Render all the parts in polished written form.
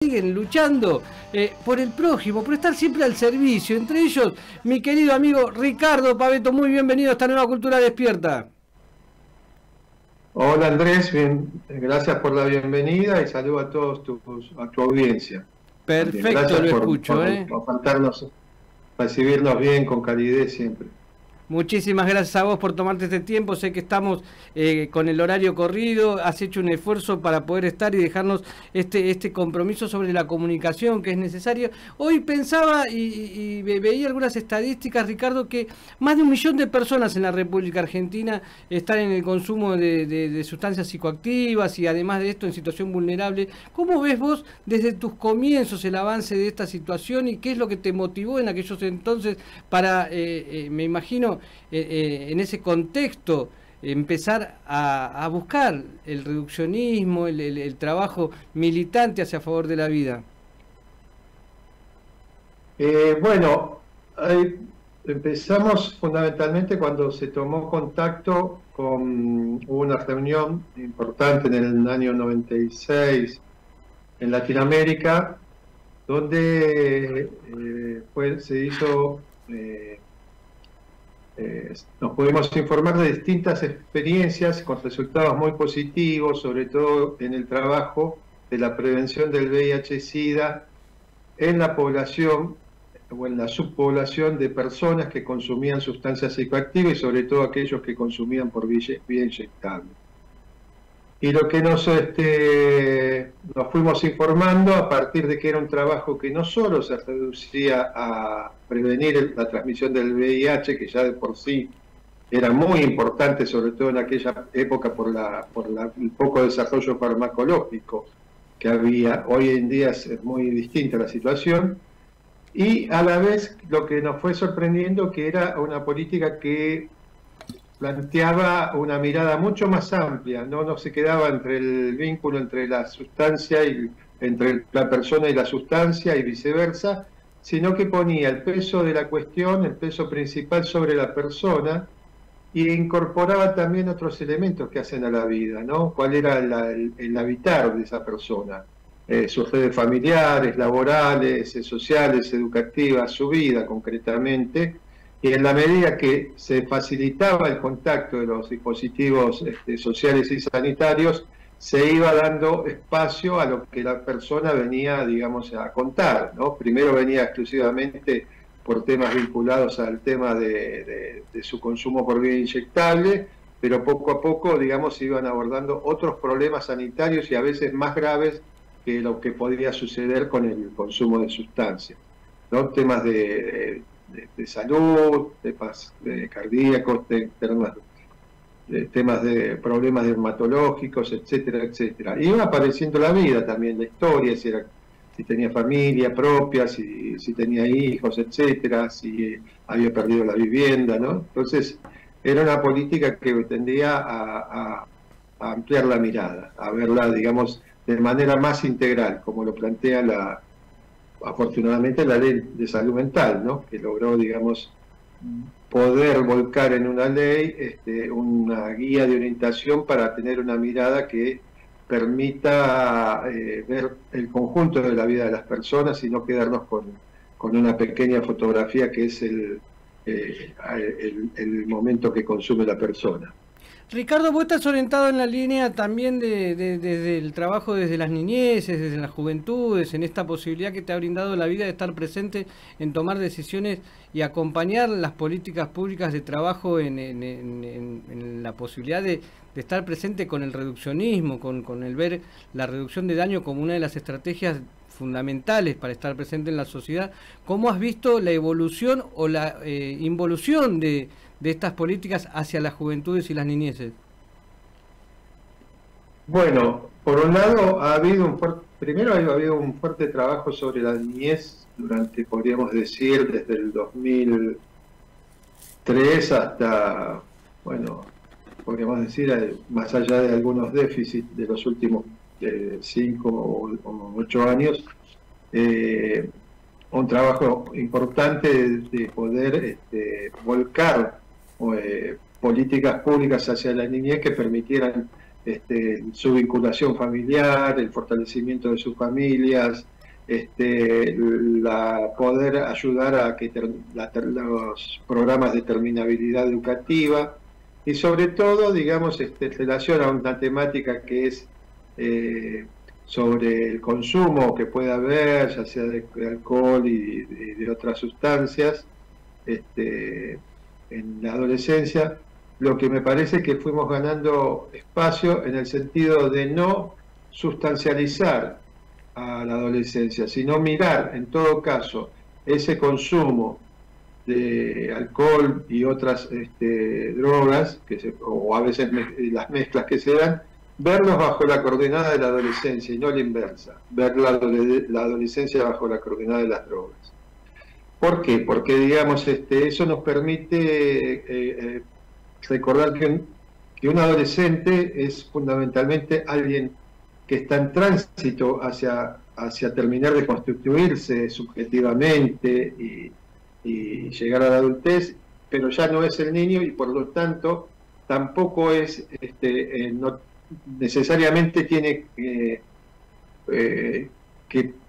siguen luchando por el prójimo, por estar siempre al servicio. Entre ellos, mi querido amigo Ricardo Pavetto, muy bienvenido a esta nueva Cultura Despierta. Hola Andrés, bien, gracias por la bienvenida y saludo a todos a tu audiencia. Perfecto, gracias lo escucho. por faltarnos, recibirnos bien, con calidez siempre. Muchísimas gracias a vos por tomarte este tiempo. Sé que estamos con el horario corrido. Has hecho un esfuerzo para poder estar y dejarnos este compromiso sobre la comunicación que es necesario. Hoy pensaba y veía algunas estadísticas, Ricardo, que más de 1 millón de personas en la República Argentina están en el consumo de sustancias psicoactivas y además de esto en situación vulnerable. ¿Cómo ves vos desde tus comienzos el avance de esta situación y qué es lo que te motivó en aquellos entonces para, me imagino, en ese contexto empezar a buscar el reduccionismo, el trabajo militante hacia favor de la vida? Bueno, empezamos fundamentalmente cuando se tomó contacto hubo una reunión importante en el año 96 en Latinoamérica, donde se hizo... nos pudimos informar de distintas experiencias con resultados muy positivos, sobre todo en el trabajo de la prevención del VIH-Sida en la población o en la subpoblación de personas que consumían sustancias psicoactivas y sobre todo aquellos que consumían por vía inyectable. Y lo que nos fuimos informando a partir de que era un trabajo que no solo se reducía a prevenir la transmisión del VIH, que ya de por sí era muy importante, sobre todo en aquella época por el poco desarrollo farmacológico que había. Hoy en día es muy distinta la situación. Y a la vez lo que nos fue sorprendiendo que era una política que planteaba una mirada mucho más amplia, no se quedaba entre el vínculo entre la sustancia y entre la persona y la sustancia y viceversa, sino que ponía el peso de la cuestión, el peso principal sobre la persona, e incorporaba también otros elementos que hacen a la vida, ¿no? ¿Cuál era el habitar de esa persona? Sus redes familiares, laborales, sociales, educativas, su vida concretamente. Y en la medida que se facilitaba el contacto de los dispositivos sociales y sanitarios, se iba dando espacio a lo que la persona venía, digamos, a contar, ¿no? Primero venía exclusivamente por temas vinculados al tema de su consumo por vía inyectable, pero poco a poco, digamos, se iban abordando otros problemas sanitarios y a veces más graves que lo que podría suceder con el consumo de sustancias, ¿no? Temas de salud, temas cardíacos, temas de problemas dermatológicos, etcétera, etcétera. Y iba apareciendo la vida también, la historia, si tenía familia propia, si tenía hijos, etcétera, si había perdido la vivienda, ¿no? Entonces, era una política que tendía a ampliar la mirada, a verla, digamos, de manera más integral, como lo plantea afortunadamente la ley de salud mental, ¿no? Que logró, digamos, poder volcar en una ley una guía de orientación para tener una mirada que permita ver el conjunto de la vida de las personas y no quedarnos con una pequeña fotografía que es el momento que consume la persona. Ricardo, vos estás orientado en la línea también desde el trabajo desde las niñeces, desde las juventudes, en esta posibilidad que te ha brindado la vida de estar presente en tomar decisiones y acompañar las políticas públicas de trabajo en la posibilidad de estar presente con el reduccionismo, con el ver la reducción de daño como una de las estrategias fundamentales para estar presente en la sociedad. ¿Cómo has visto la evolución o la involución de estas políticas hacia las juventudes y las niñeces? Bueno, por un lado ha habido un fuerte trabajo sobre la niñez durante, podríamos decir, desde el 2003 hasta, bueno, podríamos decir, más allá de algunos déficits de los últimos 5 o 8 años, un trabajo importante de poder volcar políticas públicas hacia la niñez que permitieran su vinculación familiar, el fortalecimiento de sus familias, poder ayudar a que los programas de terminabilidad educativa y sobre todo, digamos, en relación a una temática que es sobre el consumo que puede haber, ya sea de alcohol y de otras sustancias en la adolescencia, lo que me parece que fuimos ganando espacio en el sentido de no sustancializar a la adolescencia, sino mirar en todo caso ese consumo de alcohol y otras drogas, o a veces las mezclas que se dan, verlos bajo la coordenada de la adolescencia y no la inversa, ver la adolescencia bajo la coordenada de las drogas. ¿Por qué? Porque, digamos, eso nos permite recordar que un adolescente es fundamentalmente alguien que está en tránsito hacia terminar de constituirse subjetivamente y llegar a la adultez, pero ya no es el niño y por lo tanto tampoco es, no necesariamente tiene que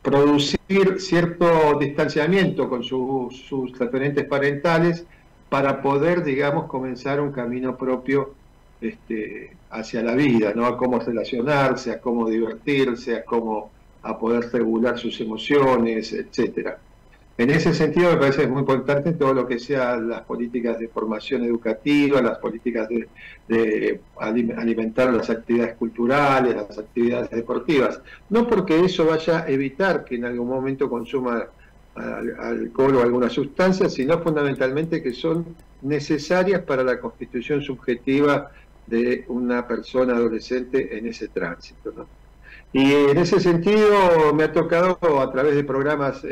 producir cierto distanciamiento con sus referentes parentales para poder, digamos, comenzar un camino propio hacia la vida, ¿no? A cómo relacionarse, a cómo divertirse, a poder regular sus emociones, etcétera. En ese sentido me parece muy importante todo lo que sea las políticas de formación educativa, las políticas de alimentar las actividades culturales, las actividades deportivas. No porque eso vaya a evitar que en algún momento consuma alcohol o alguna sustancia, sino fundamentalmente que son necesarias para la constitución subjetiva de una persona adolescente en ese tránsito, ¿no? Y en ese sentido me ha tocado a través de programas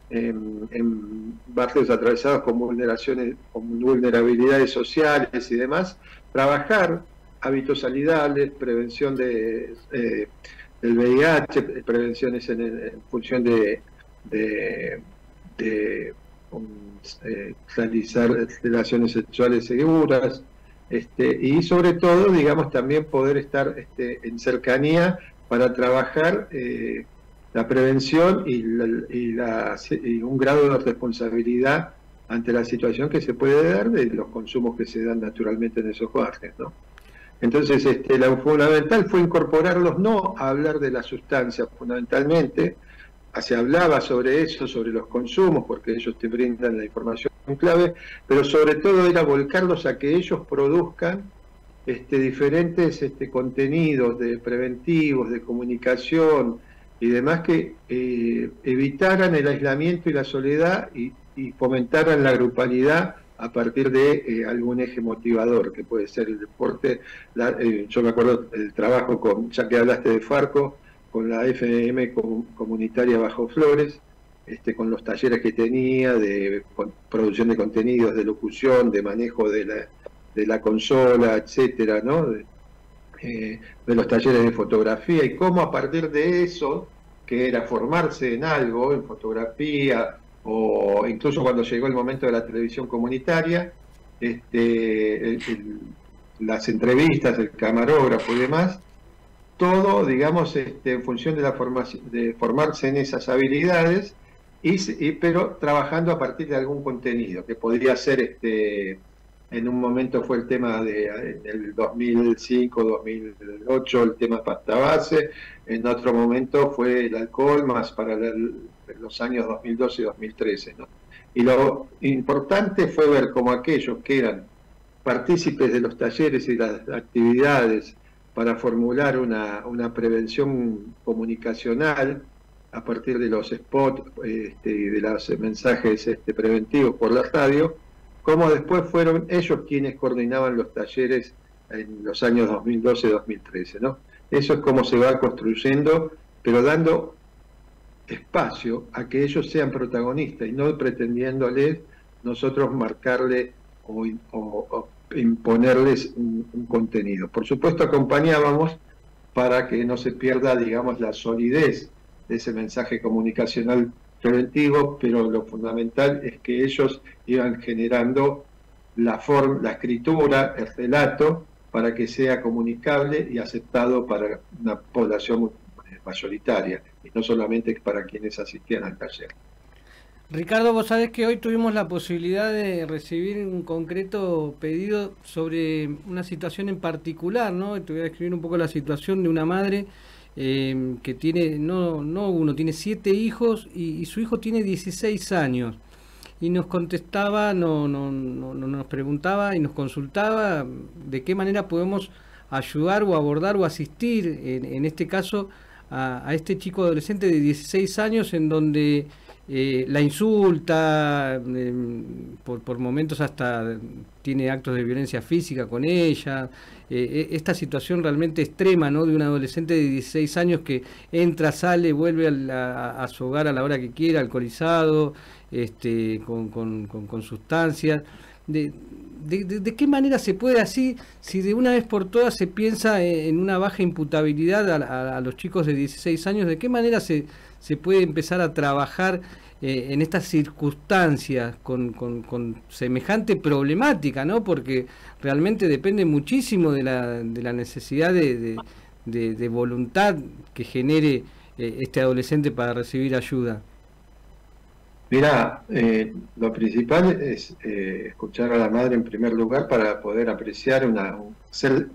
en barrios atravesados con vulnerabilidades sociales y demás, trabajar hábitos saludables, prevención del VIH, prevenciones en función de realizar relaciones sexuales seguras, y sobre todo, digamos, también poder estar en cercanía para trabajar la prevención y un grado de responsabilidad ante la situación que se puede dar de los consumos que se dan naturalmente en esos barrios, ¿no? Entonces, lo fundamental fue incorporarlos, no a hablar de la sustancia fundamentalmente, se hablaba sobre eso, sobre los consumos, porque ellos te brindan la información clave, pero sobre todo era volcarlos a que ellos produzcan diferentes contenidos preventivos, de comunicación y demás que evitaran el aislamiento y la soledad y fomentaran la grupalidad a partir de algún eje motivador, que puede ser el deporte. Yo me acuerdo el trabajo ya que hablaste de Farco, con la FM comunitaria Bajo Flores, con los talleres que tenía de producción de contenidos, de locución, de manejo de la consola, etcétera, ¿no? De los talleres de fotografía, y cómo a partir de eso, que era formarse en algo, en fotografía, o incluso cuando llegó el momento de la televisión comunitaria, las entrevistas, el camarógrafo y demás, todo, digamos, en función de la formación, de formarse en esas habilidades, pero trabajando a partir de algún contenido, que podría ser, en un momento fue el tema en el 2005, 2008, el tema pasta base, en otro momento fue el alcohol, más para los años 2012 y 2013, ¿no? Y lo importante fue ver cómo aquellos que eran partícipes de los talleres y las actividades para formular una prevención comunicacional a partir de los spots y de los mensajes preventivos por la radio, como después fueron ellos quienes coordinaban los talleres en los años 2012-2013, ¿no? Eso es como se va construyendo, pero dando espacio a que ellos sean protagonistas y no pretendiéndoles nosotros marcarle o imponerles un contenido. Por supuesto acompañábamos para que no se pierda, digamos, la solidez de ese mensaje comunicacional preventivo, pero lo fundamental es que ellos iban generando la escritura, el relato, para que sea comunicable y aceptado para una población mayoritaria. y no solamente para quienes asistían al taller. Ricardo, vos sabés que hoy tuvimos la posibilidad de recibir un concreto pedido sobre una situación en particular, ¿no? Te voy a describir un poco la situación de una madre que tiene, no uno, tiene 7 hijos y su hijo tiene 16 años. Y nos contestaba, nos preguntaba y nos consultaba de qué manera podemos ayudar o abordar o asistir, en este caso, a este chico adolescente de 16 años en donde la insulta, por momentos hasta tiene actos de violencia física con ella, esta situación realmente extrema, ¿no? De un adolescente de 16 años que entra, sale, vuelve a su hogar a la hora que quiera, alcoholizado, con sustancias. ¿De qué manera se puede así, si de una vez por todas se piensa en una baja imputabilidad a los chicos de 16 años, de qué manera se puede empezar a trabajar en estas circunstancias con semejante problemática, ¿no? Porque realmente depende muchísimo de la necesidad de voluntad que genere este adolescente para recibir ayuda. Mirá, lo principal es escuchar a la madre en primer lugar para poder apreciar hacer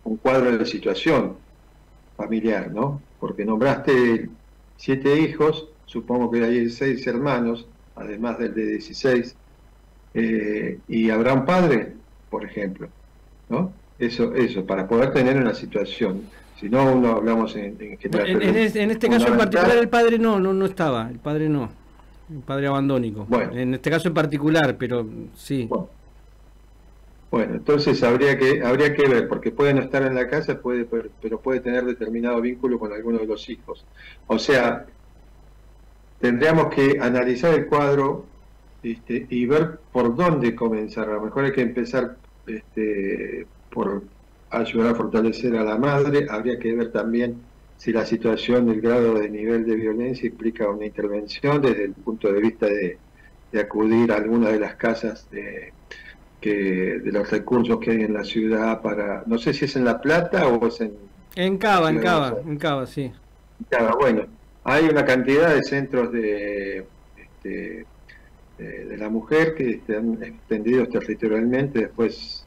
un cuadro de situación familiar, ¿no? Porque nombraste 7 hijos, supongo que hay 6 hermanos, además del de 16, y habrá un padre, por ejemplo, ¿no? Eso, para poder tener una situación. Si no, uno hablamos en general. En este caso en particular el padre no estaba, el padre no. Un padre abandónico. Bueno, en este caso en particular, pero sí. Bueno, entonces habría que ver, porque puede no estar en la casa, pero puede tener determinado vínculo con alguno de los hijos. O sea, tendríamos que analizar el cuadro y ver por dónde comenzar. A lo mejor hay que empezar por ayudar a fortalecer a la madre. Habría que ver también si la situación, el grado de nivel de violencia implica una intervención desde el punto de vista de acudir a alguna de las casas de los recursos que hay en la ciudad para, no sé si es en La Plata o es en Cava, sí. En Cava, bueno, hay una cantidad de centros de la mujer que están extendidos territorialmente. Después,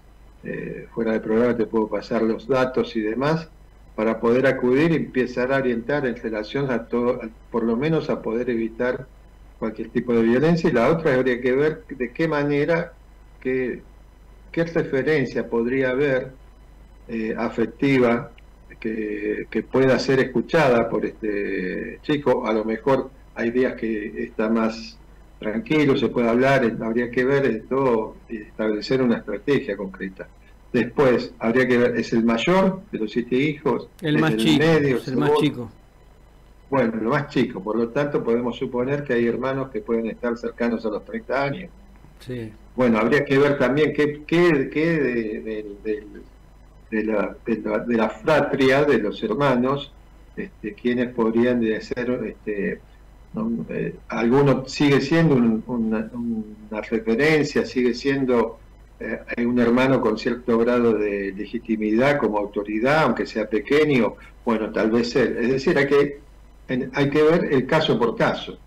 fuera del programa te puedo pasar los datos y demás, para poder acudir y empezar a orientar en relación a todo, por lo menos a poder evitar cualquier tipo de violencia. Y la otra habría que ver de qué manera, qué referencia podría haber afectiva que pueda ser escuchada por este chico. A lo mejor hay días que está más tranquilo, se puede hablar, habría que ver todo y establecer una estrategia concreta. Después, habría que ver, ¿es el mayor de los 7 hijos? El más chico, medio, es el más chico. Bueno, lo más chico, por lo tanto podemos suponer que hay hermanos que pueden estar cercanos a los 30 años. Sí. Bueno, habría que ver también qué de la fratria de los hermanos, quienes podrían ser, alguno sigue siendo una referencia, sigue siendo un hermano con cierto grado de legitimidad como autoridad, aunque sea pequeño, bueno, tal vez él. Es decir, hay que ver el caso por caso.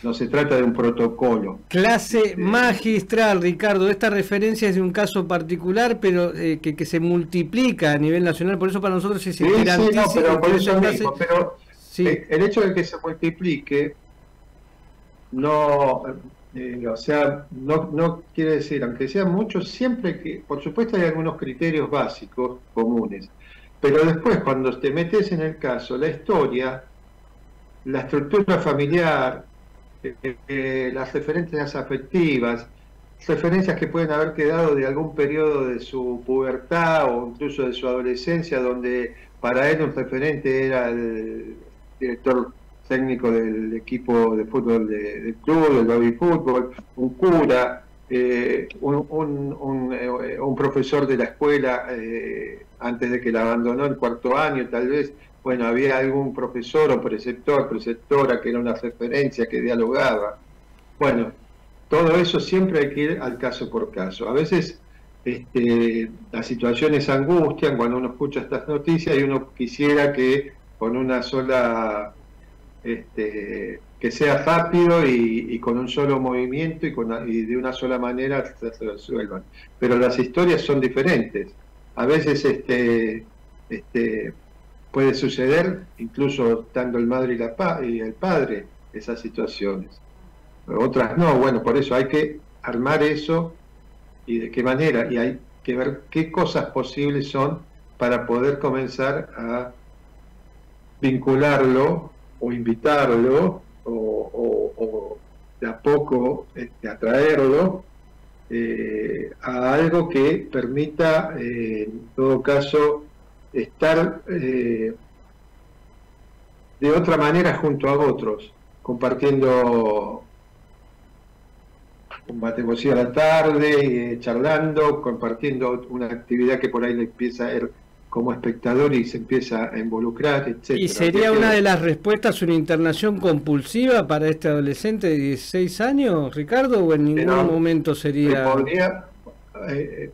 No se trata de un protocolo. Clase magistral, Ricardo. Esta referencia es de un caso particular, pero que se multiplica a nivel nacional. Por eso para nosotros es interesantísimo. Sí, pero por eso mismo. Pero sí. El hecho de que se multiplique no... o sea, no quiere decir, aunque sean muchos, siempre que, por supuesto hay algunos criterios básicos comunes, pero después cuando te metes en el caso, la historia, la estructura familiar, las referencias afectivas, referencias que pueden haber quedado de algún periodo de su pubertad o incluso de su adolescencia, donde para él un referente era el director técnico del equipo de fútbol del club, del baby fútbol, un cura, un profesor de la escuela antes de que la abandonó en 4º año, tal vez. Bueno, había algún profesor o preceptora que era una referencia, que dialogaba. Bueno, todo eso siempre hay que ir al caso por caso. A veces las situaciones angustian cuando uno escucha estas noticias y uno quisiera que con una sola que sea rápido y con un solo movimiento y de una sola manera se resuelvan. Pero las historias son diferentes. A veces puede suceder, incluso estando el madre y el padre, esas situaciones. Otras no, bueno, por eso hay que armar eso y de qué manera, y hay que ver qué cosas posibles son para poder comenzar a vincularlo o invitarlo o de a poco atraerlo a algo que permita, en todo caso, estar de otra manera junto a otros, compartiendo un mate cocido a la tarde, charlando, compartiendo una actividad que por ahí le empieza a ir como espectador y se empieza a involucrar, etc. ¿Y sería una de las respuestas una internación compulsiva para este adolescente de 16 años, Ricardo, o en ningún momento sería...?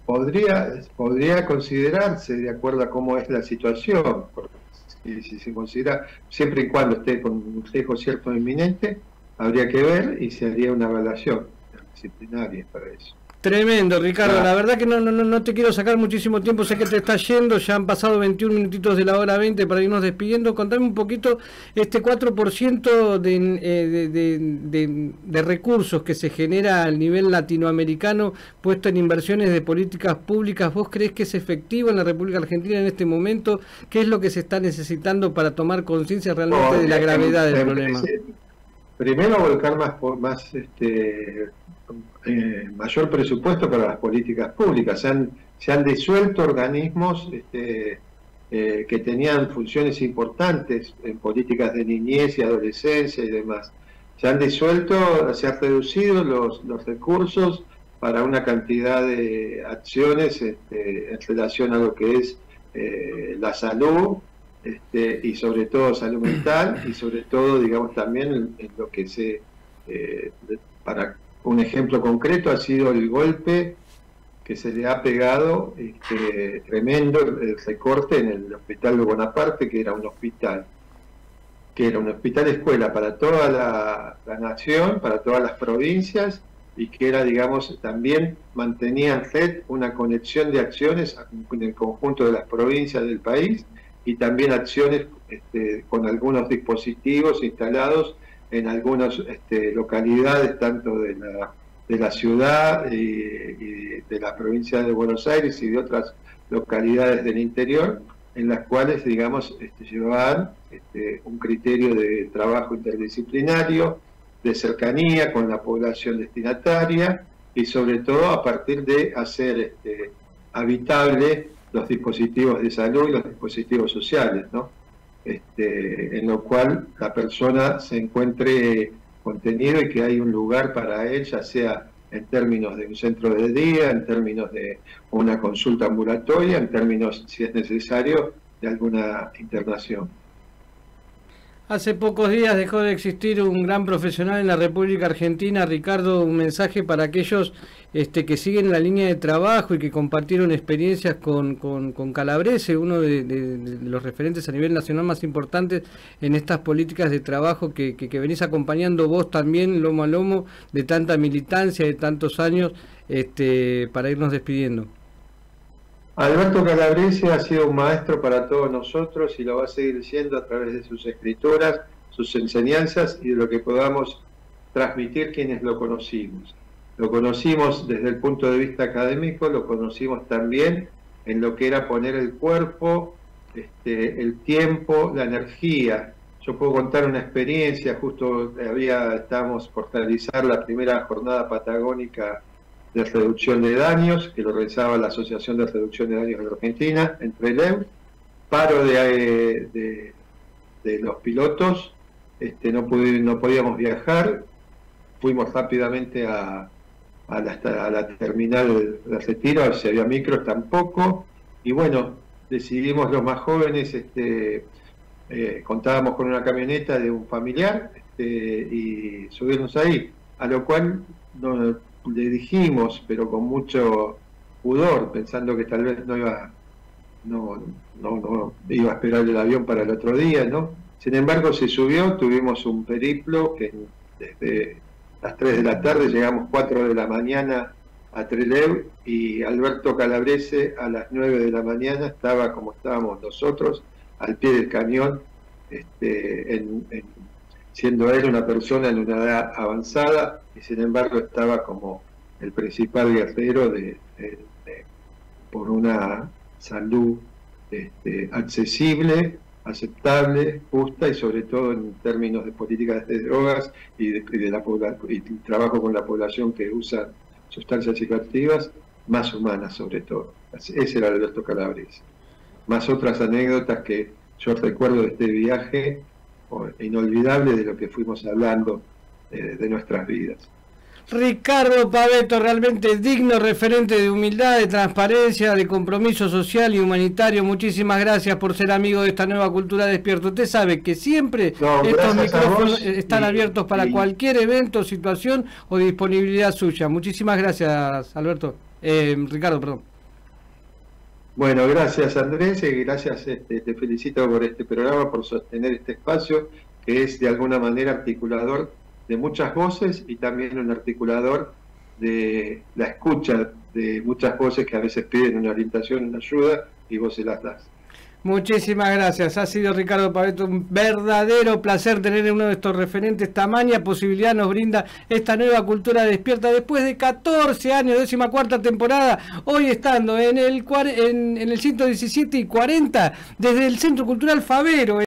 Podría considerarse de acuerdo a cómo es la situación, porque si se considera, siempre y cuando esté con un riesgo cierto inminente, habría que ver y se haría una evaluación disciplinaria para eso. Tremendo, Ricardo. La verdad que no te quiero sacar muchísimo tiempo, sé que te está yendo, ya han pasado 21 minutitos de la hora 20 para irnos despidiendo. Contame un poquito este 4% de recursos que se genera a nivel latinoamericano puesto en inversiones de políticas públicas. ¿Vos creés que es efectivo en la República Argentina en este momento? ¿Qué es lo que se está necesitando para tomar conciencia realmente de la gravedad del problema? Primero, volcar mayor presupuesto para las políticas públicas. Se han disuelto organismos que tenían funciones importantes en políticas de niñez y adolescencia y demás. Se han disuelto, se han reducido los recursos para una cantidad de acciones en relación a lo que es la salud, y sobre todo salud mental, y sobre todo, digamos, también en lo que para un ejemplo concreto ha sido el golpe que se le ha pegado, tremendo, el recorte en el hospital de Bonaparte, que era un hospital escuela para toda la nación, para todas las provincias, y que era, digamos, también mantenía en red una conexión de acciones en el conjunto de las provincias del país, y también acciones con algunos dispositivos instalados en algunas localidades, tanto de la ciudad y de la provincia de Buenos Aires y de otras localidades del interior, en las cuales, digamos, llevaban un criterio de trabajo interdisciplinario, de cercanía con la población destinataria, y sobre todo a partir de hacer habitable los dispositivos de salud y los dispositivos sociales, ¿no? En lo cual la persona se encuentre contenido y que hay un lugar para él, ya sea en términos de un centro de día, en términos de una consulta ambulatoria, en términos, si es necesario, de alguna internación. Hace pocos días dejó de existir un gran profesional en la República Argentina. Ricardo, un mensaje para aquellos que siguen la línea de trabajo y que compartieron experiencias con Calabrese, uno de los referentes a nivel nacional más importantes en estas políticas de trabajo que venís acompañando vos también, lomo a lomo, de tanta militancia, de tantos años, para irnos despidiendo. Alberto Calabrese ha sido un maestro para todos nosotros y lo va a seguir siendo a través de sus escrituras, sus enseñanzas y de lo que podamos transmitir quienes lo conocimos. Lo conocimos desde el punto de vista académico, lo conocimos también en lo que era poner el cuerpo, el tiempo, la energía. Yo puedo contar una experiencia, justo estábamos por realizar la primera jornada patagónica de reducción de daños, que lo realizaba la Asociación de Reducción de Daños de la Argentina, entre LEU, paro de los pilotos, no podíamos viajar, fuimos rápidamente a la terminal de retiro, si había micros tampoco, y bueno, decidimos los más jóvenes, contábamos con una camioneta de un familiar, y subirnos ahí, a lo cual le dijimos, pero con mucho pudor, pensando que tal vez no iba a esperar el avión para el otro día, ¿no? Sin embargo, se subió, tuvimos un periplo que desde las 3 de la tarde llegamos 4 de la mañana a Trelew, y Alberto Calabrese a las 9 de la mañana estaba como estábamos nosotros, al pie del cañón, siendo él una persona en una edad avanzada, y sin embargo estaba como el principal guerrero por una salud accesible, aceptable, justa, y sobre todo en términos de políticas de drogas y trabajo con la población que usa sustancias psicoactivas, más humanas sobre todo. Ese era Alberto Calabrese. Más otras anécdotas que yo recuerdo de este viaje, inolvidable, de lo que fuimos hablando de nuestras vidas. Ricardo Pavetto, realmente digno referente de humildad, de transparencia, de compromiso social y humanitario. Muchísimas gracias por ser amigo de esta nueva cultura despierta. Usted sabe que siempre estos micrófonos están abiertos para cualquier evento, situación o disponibilidad suya. Muchísimas gracias, Alberto. Ricardo, perdón. Bueno, gracias, Andrés, y gracias, te felicito por este programa, por sostener este espacio, que es de alguna manera articulador de muchas voces y también un articulador de la escucha de muchas voces que a veces piden una orientación, una ayuda, y vos se las das. Muchísimas gracias. Ha sido Ricardo Pavetto un verdadero placer tener uno de estos referentes. Tamaña posibilidad nos brinda esta nueva cultura despierta después de 14 años, 14ª temporada, hoy estando en el 117 y 40 desde el Centro Cultural Favero.